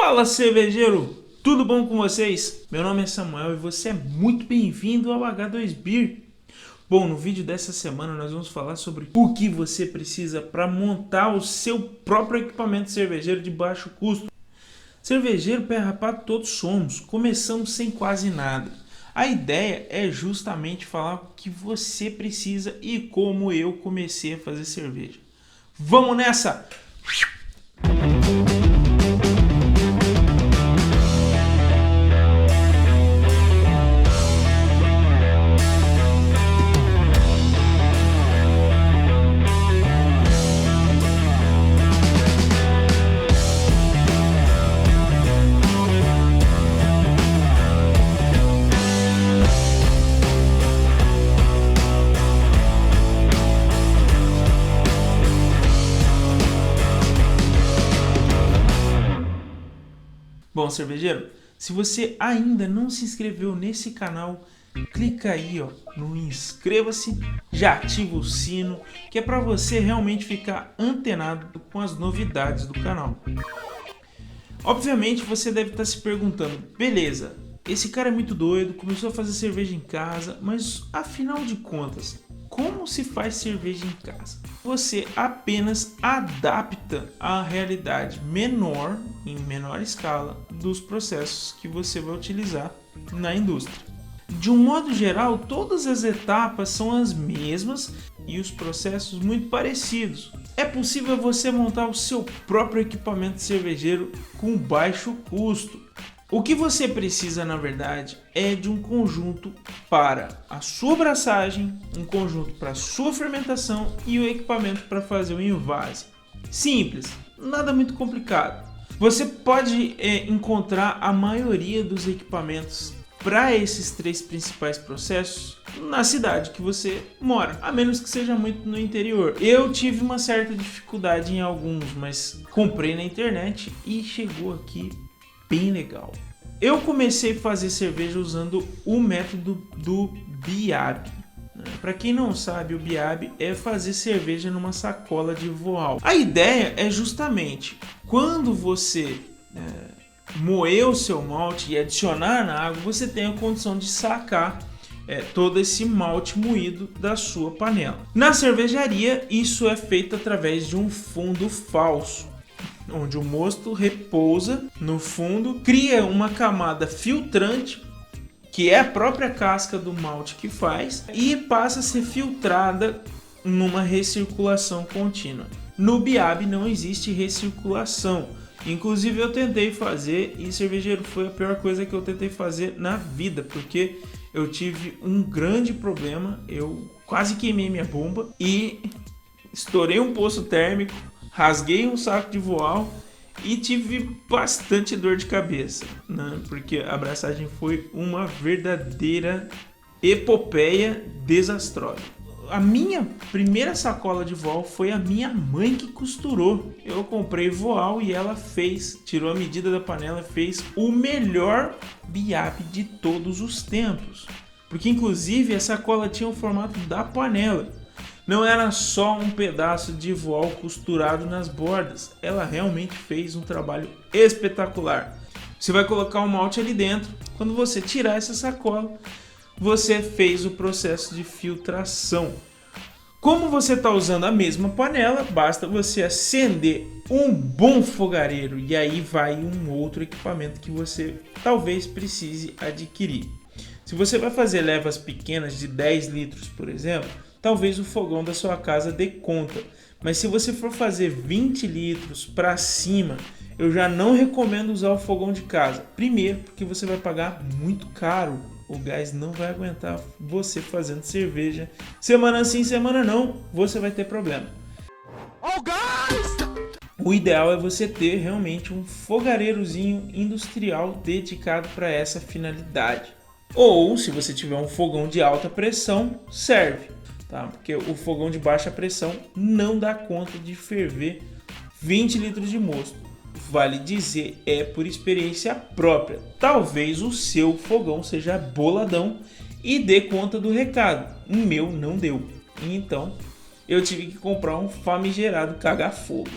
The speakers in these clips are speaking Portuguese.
Fala, cervejeiro! Tudo bom com vocês? Meu nome é Samuel e você é muito bem-vindo ao H2 Beer. Bom, no vídeo dessa semana nós vamos falar sobre o que você precisa para montar o seu próprio equipamento cervejeiro de baixo custo. Cervejeiro pé rapado todos somos, começamos sem quase nada. A ideia é justamente falar o que você precisa e como eu comecei a fazer cerveja. Vamos nessa! Bom, cervejeiro, se você ainda não se inscreveu nesse canal, clica aí no inscreva-se, já ativa o sino, que é para você realmente ficar antenado com as novidades do canal. Obviamente você deve estar se perguntando, beleza, esse cara é muito doido, começou a fazer cerveja em casa, mas afinal de contas, como se faz cerveja em casa? Você apenas adapta a realidade menor, em menor escala, dos processos que você vai utilizar na indústria. De um modo geral, todas as etapas são as mesmas e os processos muito parecidos. É possível você montar o seu próprio equipamento cervejeiro com baixo custo. O que você precisa, na verdade, é de um conjunto para a sua braçagem, um conjunto para a sua fermentação e o equipamento para fazer o invase. Simples, nada muito complicado. Você pode encontrar a maioria dos equipamentos para esses três principais processos na cidade que você mora, a menos que seja muito no interior. Eu tive uma certa dificuldade em alguns, mas comprei na internet e chegou aqui bem legal. Eu comecei a fazer cerveja usando o método do BIAB. Para quem não sabe, o BIAB é fazer cerveja numa sacola de voal. A ideia é justamente quando você moer o seu malte e adicionar na água, você tem a condição de sacar todo esse malte moído da sua panela. Na cervejaria, isso é feito através de um fundo falso, onde o mosto repousa no fundo, cria uma camada filtrante, que é a própria casca do malte que faz, e passa a ser filtrada numa recirculação contínua. No BIAB não existe recirculação. Inclusive eu tentei fazer, e cervejeiro, foi a pior coisa que eu tentei fazer na vida, porque eu tive um grande problema, eu quase queimei minha bomba e estourei um poço térmico, rasguei um saco de voal e tive bastante dor de cabeça, né? Porque a abraçagem foi uma verdadeira epopeia desastrosa. A minha primeira sacola de voal foi a minha mãe que costurou. Eu comprei voal e ela tirou a medida da panela e fez o melhor BIAB de todos os tempos. Porque inclusive a sacola tinha o formato da panela. Não era só um pedaço de voal costurado nas bordas. Ela realmente fez um trabalho espetacular. Você vai colocar o malte ali dentro. Quando você tirar essa sacola, você fez o processo de filtração. Como você está usando a mesma panela, basta você acender um bom fogareiro. E aí vai um outro equipamento que você talvez precise adquirir. Se você vai fazer levas pequenas de 10 litros, por exemplo, talvez o fogão da sua casa dê conta. Mas se você for fazer 20 litros para cima, eu já não recomendo usar o fogão de casa. Primeiro, porque você vai pagar muito caro. O gás não vai aguentar você fazendo cerveja. Semana sim, semana não, você vai ter problema. Oh, guys! O ideal é você ter realmente um fogareirozinho industrial dedicado para essa finalidade. Ou, se você tiver um fogão de alta pressão, serve. Tá? Porque o fogão de baixa pressão não dá conta de ferver 20 litros de mosto. Vale dizer, é por experiência própria. Talvez o seu fogão seja boladão e dê conta do recado. O meu não deu. Então, eu tive que comprar um famigerado caga-fogo.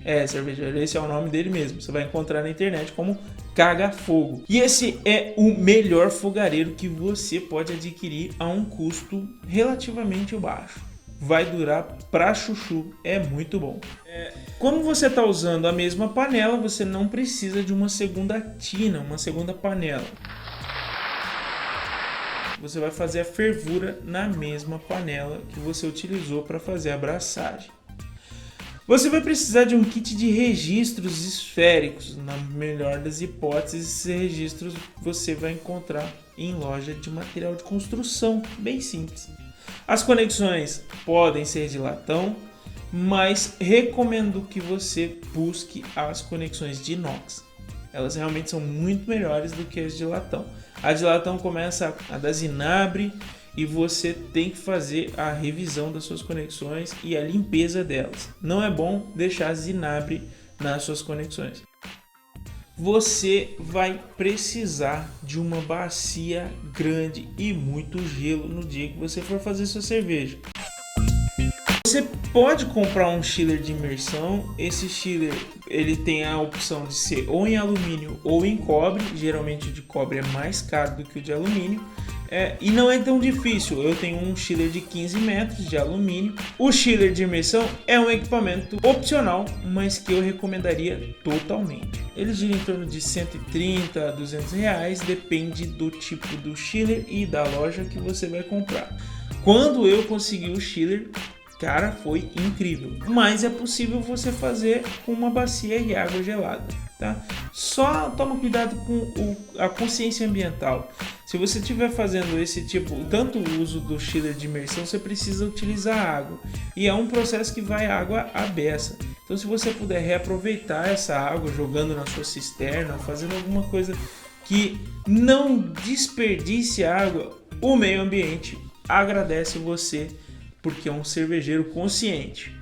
É, cervejeiro, esse é o nome dele mesmo. Você vai encontrar na internet como Caga Fogo. E esse é o melhor fogareiro que você pode adquirir a um custo relativamente baixo. Vai durar pra chuchu, é muito bom. Como você está usando a mesma panela, você não precisa de uma segunda tina, uma segunda panela. Você vai fazer a fervura na mesma panela que você utilizou para fazer a abraçagem. Você vai precisar de um kit de registros esféricos. Na melhor das hipóteses, esses registros você vai encontrar em loja de material de construção, bem simples. As conexões podem ser de latão, mas recomendo que você busque as conexões de inox. Elas realmente são muito melhores do que as de latão. A de latão começa a dar zinabre e você tem que fazer a revisão das suas conexões e a limpeza delas. Não é bom deixar zinabre nas suas conexões. Você vai precisar de uma bacia grande e muito gelo no dia que você for fazer sua cerveja. Você pode comprar um chiller de imersão. Esse chiller ele tem a opção de ser ou em alumínio ou em cobre. Geralmente o de cobre é mais caro do que o de alumínio. E não é tão difícil. Eu tenho um chiller de 15 metros de alumínio. O chiller de imersão é um equipamento opcional, mas que eu recomendaria totalmente. Ele gira em torno de 130 a 200 reais, depende do tipo do chiller e da loja que você vai comprar. Quando eu consegui o chiller, cara, foi incrível. Mas é possível você fazer com uma bacia e água gelada, tá? Só toma cuidado com a consciência ambiental. Se você estiver fazendo esse tipo, tanto o uso do chiller de imersão, você precisa utilizar água. E é um processo que vai água à beça. Então se você puder reaproveitar essa água, jogando na sua cisterna, fazendo alguma coisa que não desperdice água, o meio ambiente agradece você, porque é um cervejeiro consciente.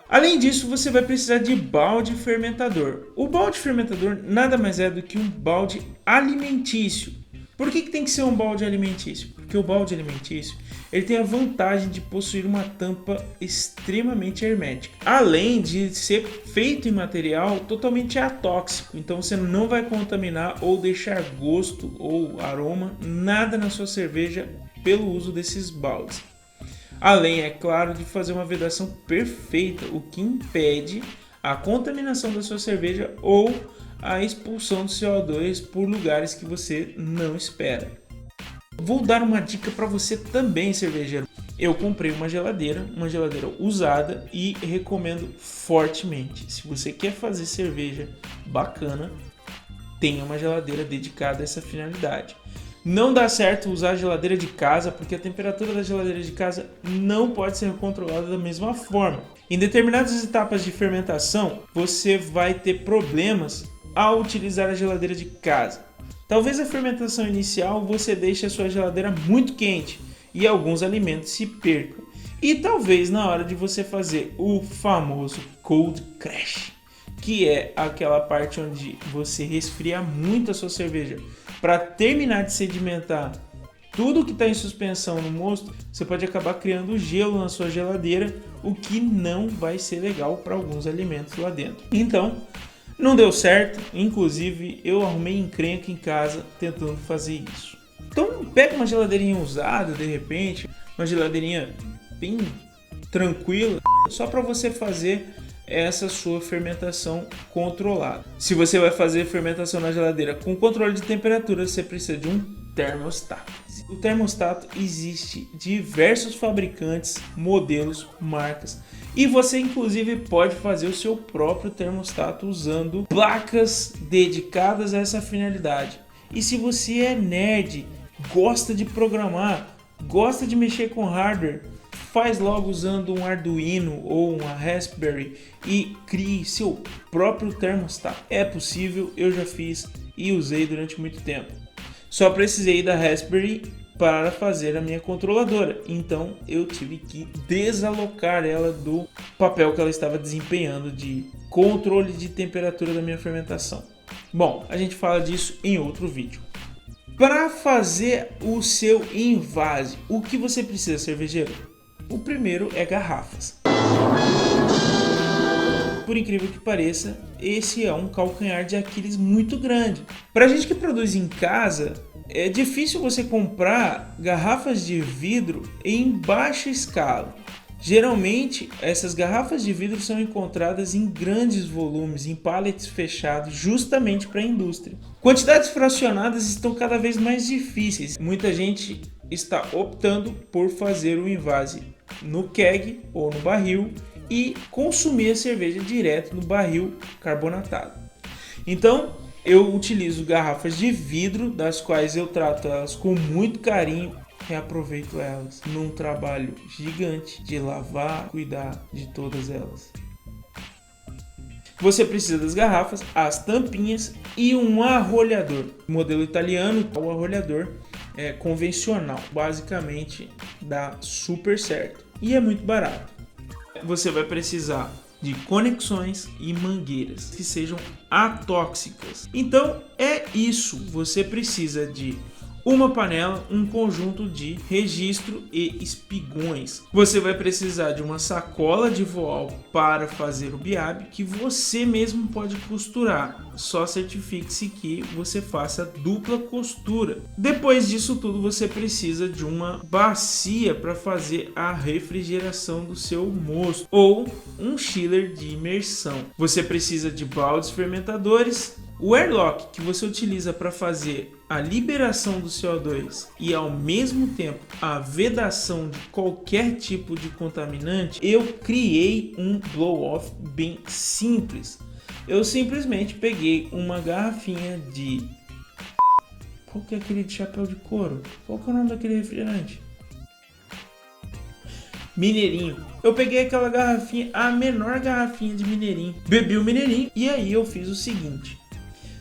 Além disso, você vai precisar de balde fermentador. O balde fermentador nada mais é do que um balde alimentício. Por que tem que ser um balde alimentício? Porque o balde alimentício ele tem a vantagem de possuir uma tampa extremamente hermética. Além de ser feito em material totalmente atóxico. Então você não vai contaminar ou deixar gosto ou aroma, nada na sua cerveja pelo uso desses baldes. Além, é claro, de fazer uma vedação perfeita, o que impede a contaminação da sua cerveja ou a expulsão do CO2 por lugares que você não espera. Vou dar uma dica para você também, cervejeiro. Eu comprei uma geladeira usada e recomendo fortemente. Se você quer fazer cerveja bacana, tenha uma geladeira dedicada a essa finalidade. Não dá certo usar a geladeira de casa, porque a temperatura da geladeira de casa não pode ser controlada da mesma forma. Em determinadas etapas de fermentação, você vai ter problemas ao utilizar a geladeira de casa. Talvez a fermentação inicial você deixe a sua geladeira muito quente e alguns alimentos se percam. E talvez na hora de você fazer o famoso cold crash, que é aquela parte onde você resfria muito a sua cerveja para terminar de sedimentar tudo que está em suspensão no mosto, você pode acabar criando gelo na sua geladeira, o que não vai ser legal para alguns alimentos lá dentro. Então, não deu certo, inclusive eu arrumei encrenca em casa tentando fazer isso. Então, pega uma geladeirinha usada, de repente, uma geladeirinha bem tranquila, só para você fazer essa sua fermentação controlada. Se você vai fazer fermentação na geladeira com controle de temperatura, você precisa de um termostato. O termostato existe diversos fabricantes, modelos, marcas, e você inclusive pode fazer o seu próprio termostato usando placas dedicadas a essa finalidade. E se você é nerd, gosta de programar, gosta de mexer com hardware, faz logo usando um Arduino ou uma Raspberry e crie seu próprio termostato. É possível, eu já fiz e usei durante muito tempo. Só precisei da Raspberry para fazer a minha controladora, então eu tive que desalocar ela do papel que ela estava desempenhando de controle de temperatura da minha fermentação. Bom, a gente fala disso em outro vídeo. Para fazer o seu invase, o que você precisa, cervejeiro? O primeiro é garrafas. por incrível que pareça, esse é um calcanhar de Aquiles muito grande. Para a gente que produz em casa, é difícil você comprar garrafas de vidro em baixa escala. Geralmente, essas garrafas de vidro são encontradas em grandes volumes, em pallets fechados, justamente para a indústria. Quantidades fracionadas estão cada vez mais difíceis. Muita gente está optando por fazer o invase no keg ou no barril e consumir a cerveja direto no barril carbonatado. Então, eu utilizo garrafas de vidro, das quais eu trato elas com muito carinho, reaproveito elas num trabalho gigante de lavar, cuidar de todas elas. Você precisa das garrafas, as tampinhas e um arrolhador. Modelo italiano, o arrolhador é convencional, basicamente dá super certo e é muito barato. Você vai precisar de conexões e mangueiras que sejam atóxicas. Então é isso, você precisa de uma panela, um conjunto de registro e espigões. Você vai precisar de uma sacola de voal para fazer o biabe, que você mesmo pode costurar. Só certifique-se que você faça dupla costura. Depois disso tudo, você precisa de uma bacia para fazer a refrigeração do seu mosto ou um chiller de imersão. Você precisa de baldes fermentadores. O airlock que você utiliza para fazer a liberação do CO2 e ao mesmo tempo a vedação de qualquer tipo de contaminante, eu criei um blow-off bem simples. Eu simplesmente peguei uma garrafinha de... Qual que é aquele de chapéu de couro? Qual que é o nome daquele refrigerante? Mineirinho. Eu peguei aquela garrafinha, a menor garrafinha de Mineirinho. Bebi o Mineirinho e aí eu fiz o seguinte.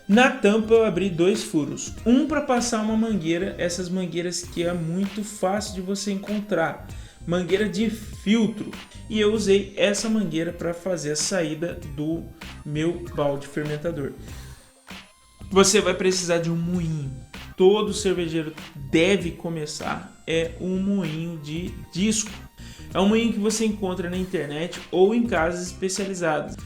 Na tampa eu abri 2 furos, um para passar uma mangueira, essas mangueiras que é muito fácil de você encontrar, mangueira de filtro, e eu usei essa mangueira para fazer a saída do meu balde fermentador. Você vai precisar de um moinho, todo cervejeiro deve começar, é um moinho de disco, é um moinho que você encontra na internet ou em casas especializadas.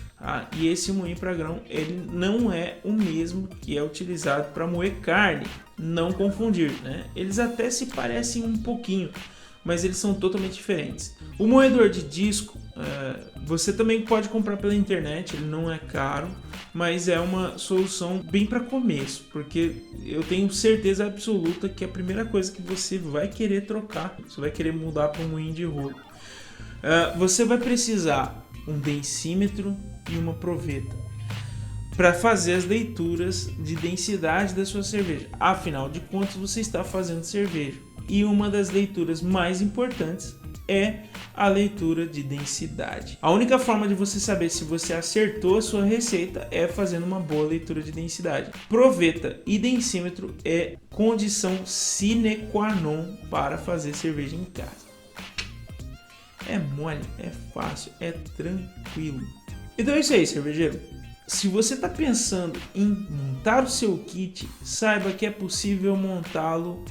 E esse moinho para grão ele não é o mesmo que é utilizado para moer carne, não confundir, né? Eles até se parecem um pouquinho, mas eles são totalmente diferentes. O moedor de disco você também pode comprar pela internet, ele não é caro, mas é uma solução bem para começo, porque eu tenho certeza absoluta que a primeira coisa que você vai querer trocar, você vai querer mudar para um moinho de rolo. Você vai precisar um densímetro e uma proveta para fazer as leituras de densidade da sua cerveja. Afinal de contas, você está fazendo cerveja. E uma das leituras mais importantes é a leitura de densidade. A única forma de você saber se você acertou a sua receita é fazendo uma boa leitura de densidade. Proveta e densímetro é condição sine qua non para fazer cerveja em casa. É mole, é fácil, é tranquilo. Então é isso aí, cervejeiro. Se você está pensando em montar o seu kit, saiba que é possível montá-lo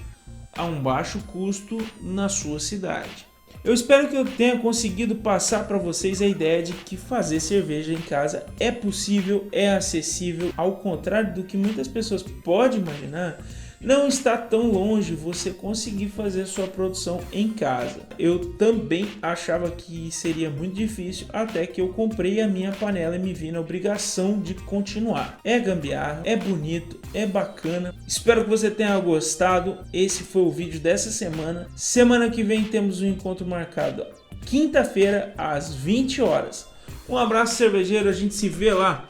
a um baixo custo na sua cidade. Eu espero que eu tenha conseguido passar para vocês a ideia de que fazer cerveja em casa é possível, é acessível, ao contrário do que muitas pessoas podem imaginar. Não está tão longe você conseguir fazer sua produção em casa. Eu também achava que seria muito difícil até que eu comprei a minha panela e me vi na obrigação de continuar. É gambiarra, é bonito, é bacana. Espero que você tenha gostado. Esse foi o vídeo dessa semana. Semana que vem temos um encontro marcado quinta-feira às 20 horas. Um abraço, cervejeiro, a gente se vê lá.